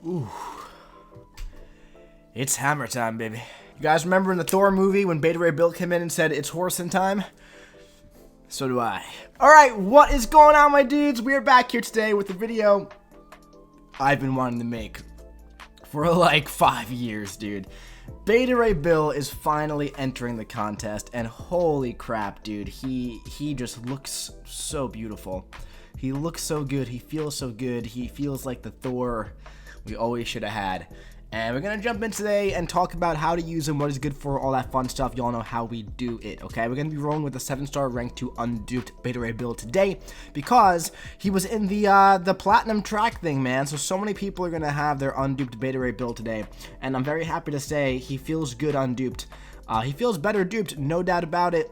Ooh. It's hammer time, baby. You guys remember in the Thor movie when Beta Ray Bill came in and said, "It's horsing time"? So do I. Alright, what is going on, my dudes? We are back here today with a video I've been wanting to make for like 5 years, dude. Beta Ray Bill is finally entering the contest, and holy crap, dude, he just looks so beautiful. He looks so good, he feels so good, he feels like the Thor we always should have had. And we're going to jump in today and talk about how to use him, what is good for, all that fun stuff. Y'all know how we do it, okay? We're going to be rolling with a 7-star rank 2 unduped Beta Ray Bill today because he was in the platinum track thing, man. So many people are going to have their unduped Beta Ray Bill today. And I'm very happy to say he feels good unduped. He feels better duped, no doubt about it.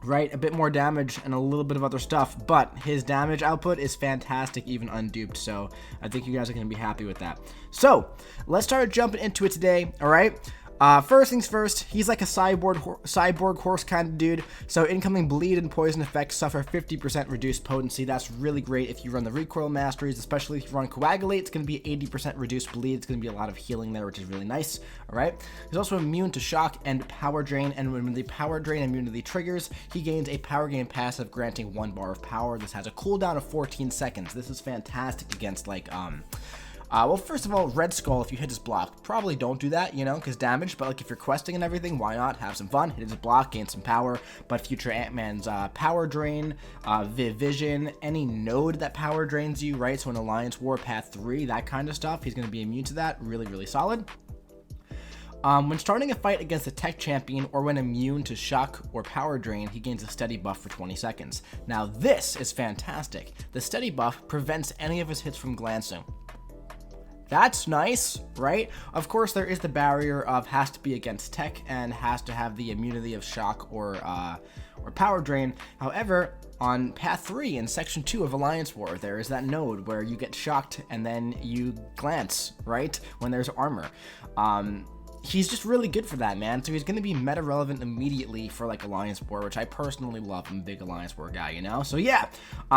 Right, a bit more damage and a little bit of other stuff, but his damage output is fantastic even unduped, so I think you guys are going to be happy with that. So let's start jumping into it today. All right, first things first, he's like a cyborg horse kind of dude, so incoming bleed and poison effects suffer 50% reduced potency. That's really great if you run the recoil masteries, especially if you run coagulate. It's going to be 80% reduced bleed. It's going to be a lot of healing there, which is really nice. All right, he's also immune to shock and power drain, and when the power drain immunity triggers, he gains a power gain passive granting 1 bar of power. This has a cooldown of 14 seconds. This is fantastic against like well, first of all, Red Skull, if you hit his block, probably don't do that, you know, because damage, but like if you're questing and everything, why not? Have some fun, hit his block, gain some power. But future Ant-Man's power drain, Vision, any node that power drains you, right? So in Alliance War, Path 3, that kind of stuff, he's going to be immune to that. Really, really solid. When starting a fight against a tech champion or when immune to shock or power drain, he gains a steady buff for 20 seconds. Now this is fantastic. The steady buff prevents any of his hits from glancing. That's nice, right? Of course, there is the barrier of has to be against tech and has to have the immunity of shock or power drain. However, on Path 3 in Section 2 of Alliance War, there is that node where you get shocked and then you glance, right? When there's armor. He's just really good for that, man. So he's going to be meta relevant immediately for like Alliance War, which I personally love. I'm a big Alliance War guy, you know? So yeah,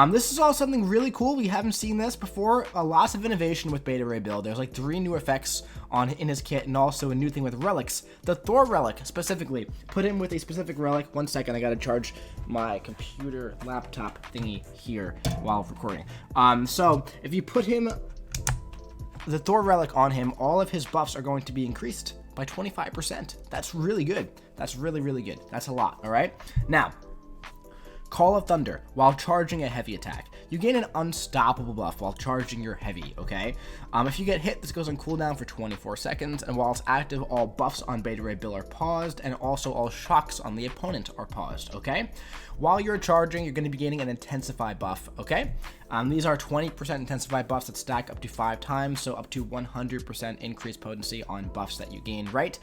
this is all something really cool. We haven't seen this before. Lots of innovation with Beta Ray Bill. There's like 3 new effects in his kit, and also a new thing with relics. The Thor relic specifically. Put him with a specific relic. 1 second, I got to charge my computer laptop thingy here while recording. So if you put him, the Thor relic on him, all of his buffs are going to be increased by 25%. That's really good. That's really, really good. That's a lot, all right? Now, Call of Thunder while charging a heavy attack. You gain an unstoppable buff while charging your heavy, okay? If you get hit, this goes on cooldown for 24 seconds, and while it's active, all buffs on Beta Ray Bill are paused, and also all shocks on the opponent are paused, okay? While you're charging, you're going to be gaining an Intensify buff, okay? These are 20% Intensify buffs that stack up to 5 times, so up to 100% increased potency on buffs that you gain, right?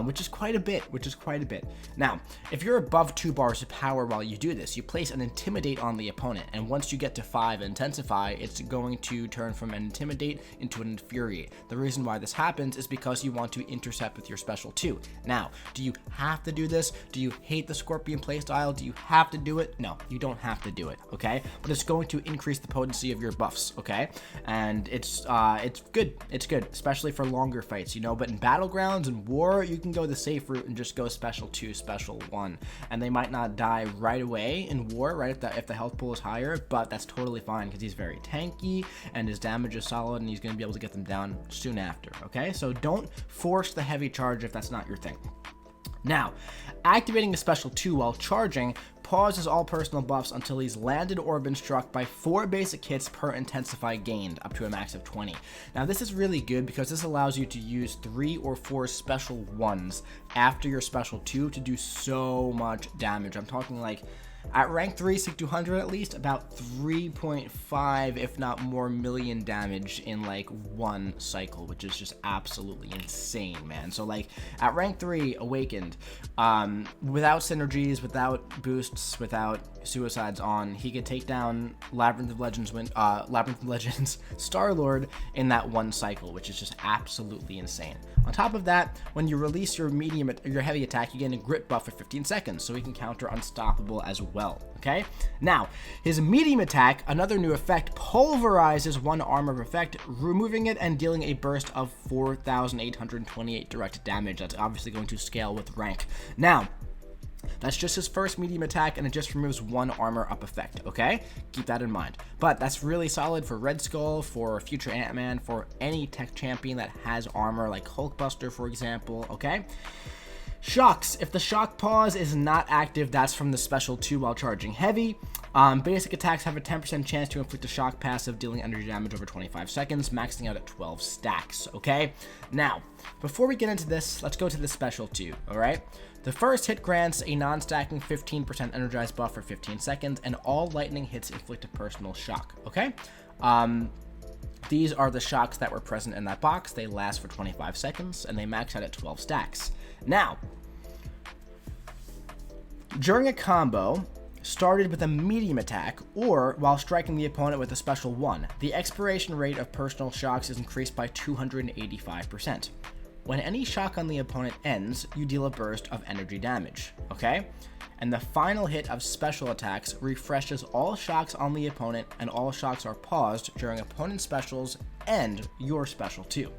Which is quite a bit, Now, if you're above 2 bars of power while you do this, you place an Intimidate on the opponent, and once you get to 5 Intensify, it's going to turn from an Intimidate into an Infuriate. The reason why this happens is because you want to intercept with your special 2. Now, do you have to do this? Do you hate the Scorpion playstyle? Do you have to do it? No, you don't have to do it, okay? But it's going to increase the potency of your buffs, okay? And it's good, especially for longer fights, you know? But in Battlegrounds and War, you can go the safe route and just go special 2, special 1, and they might not die right away in War, right, if the health pool is higher, but that's totally fine because he's very tanky and his damage is solid and he's going to be able to get them down soon after, okay? So don't force the heavy charge if that's not your thing. Now, activating the special 2 while charging pauses all personal buffs until he's landed or been struck by 4 basic hits per Intensify gained, up to a max of 20. Now, this is really good because this allows you to use 3 or 4 special 1s after your special 2 to do so much damage. I'm talking like at rank 3, Sig 200 at least, about 3.5, if not more, million damage in like 1 cycle, which is just absolutely insane, man. So like at rank 3, Awakened, without synergies, without boosts, without suicides on, he could take down Labyrinth of Legends Star-Lord in that 1 cycle, which is just absolutely insane. On top of that, when you release your heavy attack, you get a grit buff for 15 seconds, so he can counter Unstoppable as well. well, okay? Now, his medium attack, another new effect, pulverizes one armor effect, removing it and dealing a burst of 4,828 direct damage. That's obviously going to scale with rank. Now, that's just his first medium attack, and it just removes one armor up effect, okay? Keep that in mind. But that's really solid for Red Skull, for future Ant-Man, for any tech champion that has armor, like Hulkbuster, for example, okay? Shocks. If the shock pause is not active, that's from the special 2 while charging heavy. Basic attacks have a 10% chance to inflict a shock passive, dealing energy damage over 25 seconds, maxing out at 12 stacks, okay? Now, before we get into this, let's go to the special 2, alright? The first hit grants a non-stacking 15% energized buff for 15 seconds, and all lightning hits inflict a personal shock, okay? These are the shocks that were present in that box. They last for 25 seconds, and they max out at 12 stacks. Now, during a combo started with a medium attack, or while striking the opponent with a special 1, the expiration rate of personal shocks is increased by 285%. When any shock on the opponent ends, you deal a burst of energy damage, okay? And the final hit of special attacks refreshes all shocks on the opponent, and all shocks are paused during opponent specials and your special 2.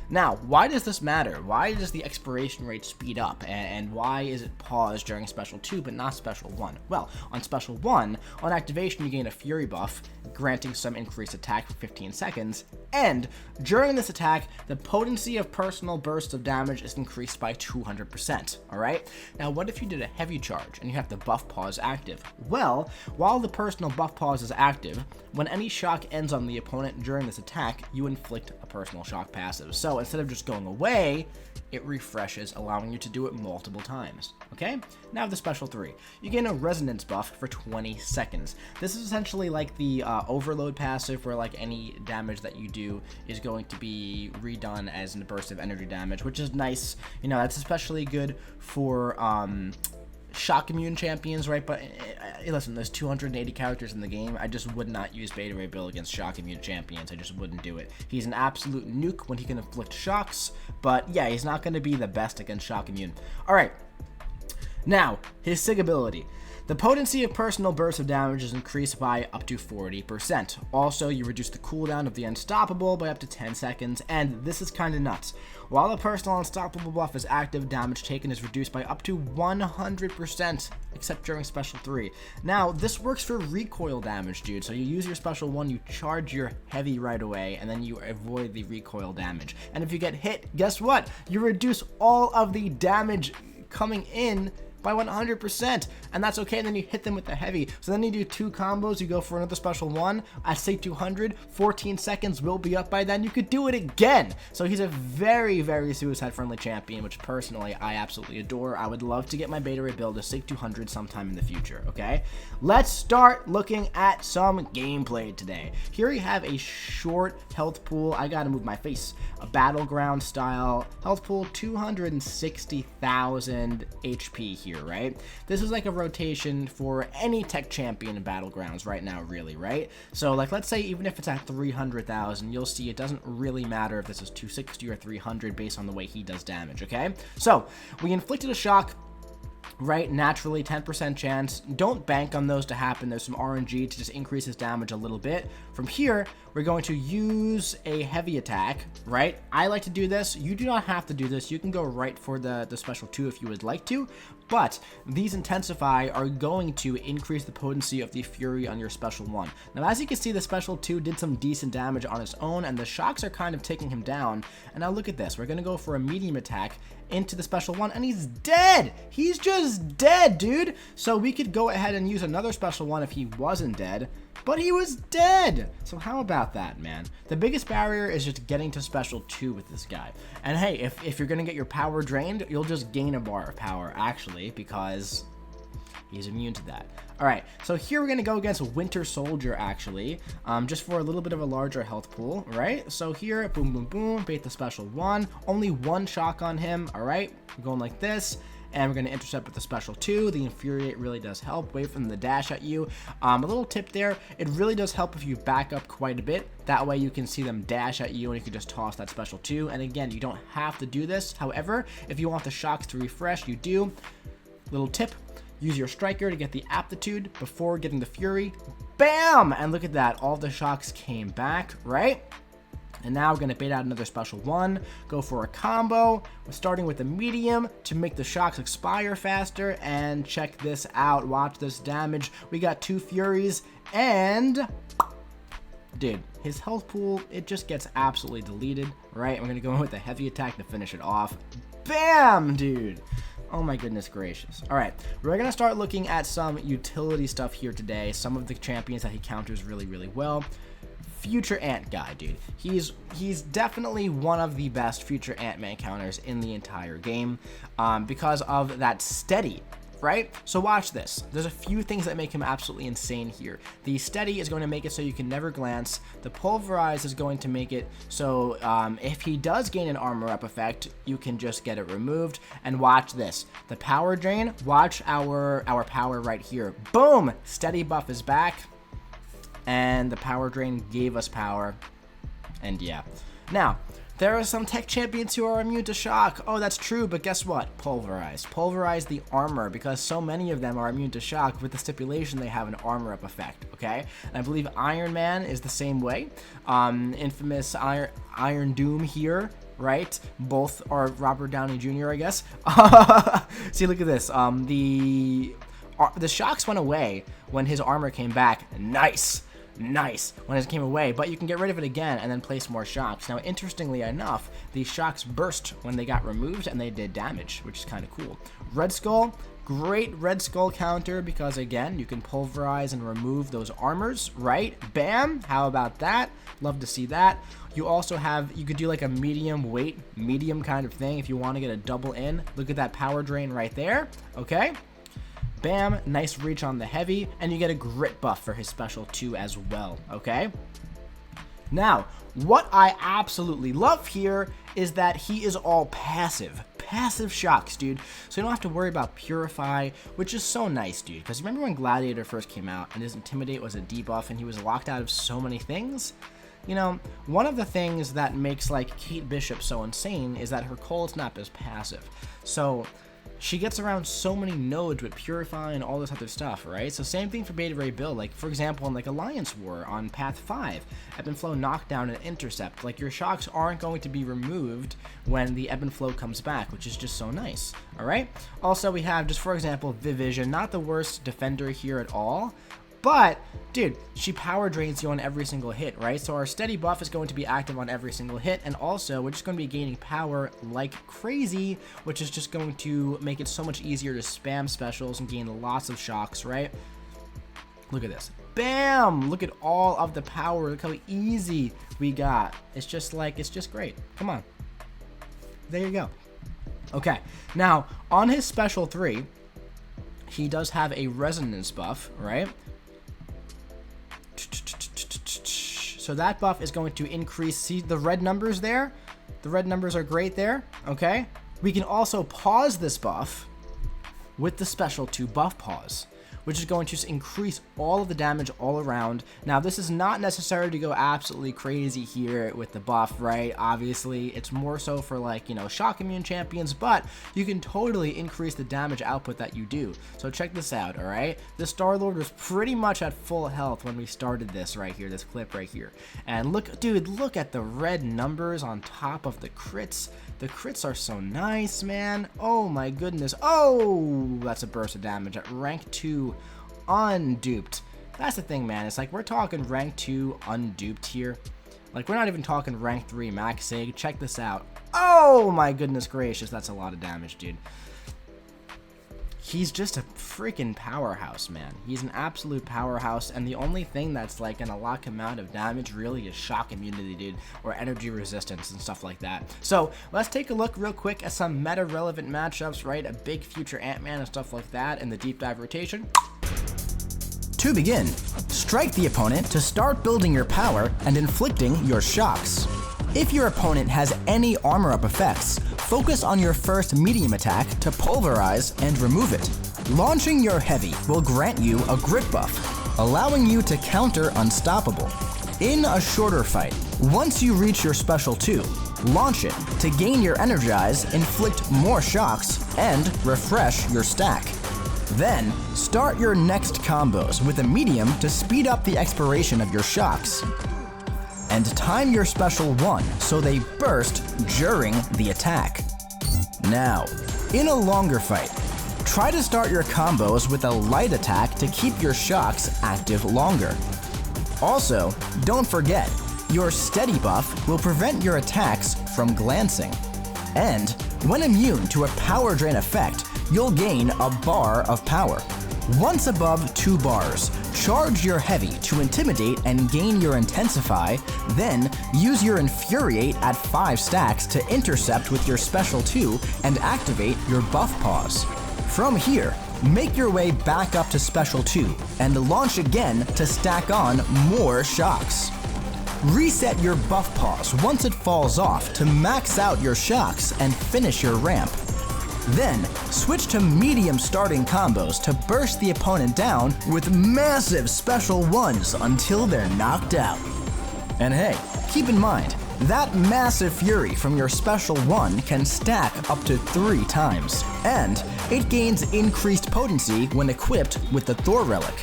Now, why does this matter? Why does the expiration rate speed up, and why is it paused during special 2 but not special 1? Well, on special 1, on activation you gain a fury buff, granting some increased attack for 15 seconds, and during this attack, the potency of personal bursts of damage is increased by 200%, alright? Now, what if you did a heavy charge, and you have the buff pause active? Well, while the personal buff pause is active, when any shock ends on the opponent during this attack, you inflict a personal shock passive. So instead of just going away, it refreshes, allowing you to do it multiple times, okay? Now the special 3. You gain a resonance buff for 20 seconds. This is essentially like the overload passive, where like any damage that you do is going to be redone as a burst of energy damage, which is nice. You know, that's especially good for shock immune champions, right? But listen, there's 280 characters in the game. I just would not use Beta Ray Bill against shock immune champions. I just wouldn't do it. He's an absolute nuke when he can inflict shocks, but yeah, he's not going to be the best against shock immune. All right, now his SIG ability. The potency of personal bursts of damage is increased by up to 40%. Also, you reduce the cooldown of the Unstoppable by up to 10 seconds, and this is kinda nuts. While the personal Unstoppable buff is active, damage taken is reduced by up to 100%, except during special 3. Now, this works for recoil damage, dude. So you use your special 1, you charge your heavy right away, and then you avoid the recoil damage. And if you get hit, guess what? You reduce all of the damage coming in by 100%, and that's okay. And then you hit them with the heavy. So then you do 2 combos, you go for another special 1 at say 200, 14 seconds will be up by then. You could do it again. So he's a very, very suicide friendly champion, which personally I absolutely adore. I would love to get my Beta Ray build to sig 200 sometime in the future, okay? Let's start looking at some gameplay today. Here we have a short health pool. I gotta move my face. A battleground style health pool, 260,000 HP here. Right? This is like a rotation for any tech champion in Battlegrounds right now, really, right? So, like, let's say even if it's at 300,000, you'll see it doesn't really matter if this is 260 or 300 based on the way he does damage, okay? So, we inflicted a shock, right? Naturally, 10% chance. Don't bank on those to happen. There's some RNG to just increase his damage a little bit. From here, we're going to use a heavy attack, right? I like to do this. You do not have to do this. You can go right for the special 2 if you would like to, but these intensify are going to increase the potency of the fury on your special 1. Now, as you can see, the special 2 did some decent damage on its own, and the shocks are kind of taking him down. And now look at this. We're going to go for a medium attack into the special 1, and he's dead. He's just dead, dude. So we could go ahead and use another special 1 if he wasn't dead, but he was dead. So how about that, man? The biggest barrier is just getting to special 2 with this guy. And hey, if you're gonna get your power drained, you'll just gain a bar of power, actually, because he's immune to that. All right, so here we're gonna go against Winter Soldier, actually, just for a little bit of a larger health pool, right? So here, boom, boom, boom, bait the special 1. Only 1 shock on him, all right? We're going like this. And we're going to intercept with the special 2. The Infuriate really does help. Wait for them to dash at you. A little tip there. It really does help if you back up quite a bit. That way you can see them dash at you and you can just toss that special 2. And again, you don't have to do this. However, if you want the shocks to refresh, you do. Little tip. Use your striker to get the aptitude before getting the fury. Bam! And look at that, all the shocks came back, right? And now we're going to bait out another special one, go for a combo. We're starting with a medium to make the shocks expire faster, and check this out, watch this damage. We got 2 furies, and dude, his health pool, it just gets absolutely deleted, right? We're going to go in with a heavy attack to finish it off. Bam, dude. Oh my goodness gracious. All right, we're going to start looking at some utility stuff here today, some of the champions that he counters really, really well. Future Ant guy, dude. He's definitely one of the best future Ant-Man counters in the entire game because of that steady, right? So watch this. There's a few things that make him absolutely insane here. The steady is going to make it so you can never glance. The pulverize is going to make it so if he does gain an armor up effect, you can just get it removed. And watch this. The power drain, watch our power right here. Boom! Steady buff is back. And the power drain gave us power, and yeah. Now, there are some tech champions who are immune to shock. Oh, that's true, but guess what? Pulverize. Pulverize the armor, because so many of them are immune to shock with the stipulation they have an armor up effect, okay? And I believe Iron Man is the same way. Infamous Iron Doom here, right? Both are Robert Downey Jr., I guess. See, look at this. The shocks went away when his armor came back. Nice when it came away, but you can get rid of it again and then place more shocks. Now, interestingly enough, these shocks burst when they got removed and they did damage, which is kind of cool. Red Skull, great Red Skull counter because, again, you can pulverize and remove those armors, right? Bam! How about that? Love to see that. You also have, you could do like a medium weight, medium kind of thing if you want to get a double in. Look at that power drain right there, okay? Bam, nice reach on the heavy, and you get a grit buff for his special 2 as well, okay? Now, what I absolutely love here is that he is all passive shocks, dude. So you don't have to worry about Purify, which is so nice, dude. Because remember when Gladiator first came out and his Intimidate was a debuff and he was locked out of so many things? You know, one of the things that makes like Kate Bishop so insane is that her cold snap is passive. So she gets around so many nodes with Purify and all this other stuff, right? So same thing for Beta Ray build. Like, for example, in like Alliance War on Path 5, Ebb and Flow Knockdown and Intercept. Like, your shocks aren't going to be removed when the Ebb and Flow comes back, which is just so nice, all right? Also, we have, just for example, Vivision, not the worst defender here at all. But, dude, she power drains you on every single hit, right? So our steady buff is going to be active on every single hit, and also we're just going to be gaining power like crazy, which is just going to make it so much easier to spam specials and gain lots of shocks, right? Look at this. Bam! Look at all of the power. Look how easy we got. It's just like, it's just great. Come on. There you go. Okay, now, on his special 3, he does have a resonance buff, right? So that buff is going to increase, see the red numbers there? The red numbers are great there, okay? We can also pause this buff with the special 2 buff pause, which is going to increase all of the damage all around. Now, this is not necessary to go absolutely crazy here with the buff, right? Obviously, it's more so for, like, you know, shock immune champions, but you can totally increase the damage output that you do. So check this out, all right? The Star-Lord was pretty much at full health when we started this right here, this clip right here. And look, dude, look at the red numbers on top of the crits. The crits are so nice, man. Oh my goodness. Oh, that's a burst of damage at rank 2 unduped. That's the thing, man. It's like we're talking rank 2 unduped here. Like, we're not even talking rank 3 max sig. Check this out. Oh my goodness gracious. That's a lot of damage, dude. He's just a freaking powerhouse, man. He's an absolute powerhouse, and the only thing that's like gonna lock him out of damage really is shock immunity, dude, or energy resistance and stuff like that. So let's take a look real quick at some meta relevant matchups, right? A big future Ant-Man and stuff like that in the deep dive rotation. To begin, strike the opponent to start building your power and inflicting your shocks. If your opponent has any armor up effects, focus on your first medium attack to pulverize and remove it. Launching your heavy will grant you a grit buff, allowing you to counter unstoppable. In a shorter fight, once you reach your special 2, launch it to gain your energize, inflict more shocks, and refresh your stack. Then, start your next combos with a medium to speed up the expiration of your shocks. And time your special 1 so they burst during the attack. Now, in a longer fight, try to start your combos with a light attack to keep your shocks active longer. Also, don't forget, your steady buff will prevent your attacks from glancing. And when immune to a power drain effect, you'll gain a bar of power. Once above 2 bars, charge your heavy to intimidate and gain your intensify, then use your infuriate at 5 stacks to intercept with your special 2 and activate your buff pause. From here, make your way back up to special 2 and launch again to stack on more shocks. Reset your buff pause once it falls off to max out your shocks and finish your ramp. Then, switch to medium starting combos to burst the opponent down with massive special 1s until they're knocked out. And hey, keep in mind, that massive fury from your special 1 can stack up to 3 times, and it gains increased potency when equipped with the Thor relic.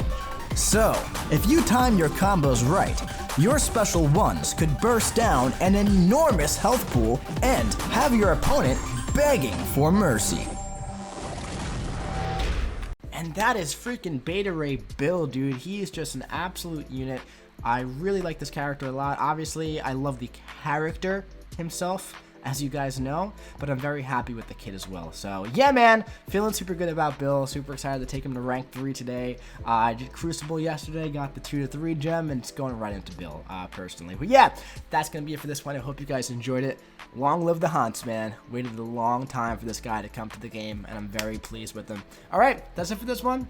So, if you time your combos right, your special 1s could burst down an enormous health pool and have your opponent begging for mercy. And that is freaking Beta Ray Bill, dude. He is just an absolute unit. I really like this character a lot. Obviously, I love the character himself, as you guys know, but I'm very happy with the kid as well. So yeah, man, feeling super good about Bill. Super excited to take him to rank 3 today. I did Crucible yesterday, got the 2 to 3 gem, and it's going right into Bill personally. But yeah, that's gonna be it for this one. I hope you guys enjoyed it. Long live the Haunts, man. Waited a long time for this guy to come to the game, and I'm very pleased with him. All right, that's it for this one.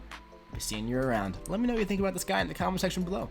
Be seeing you around. Let me know what you think about this guy in the comment section below.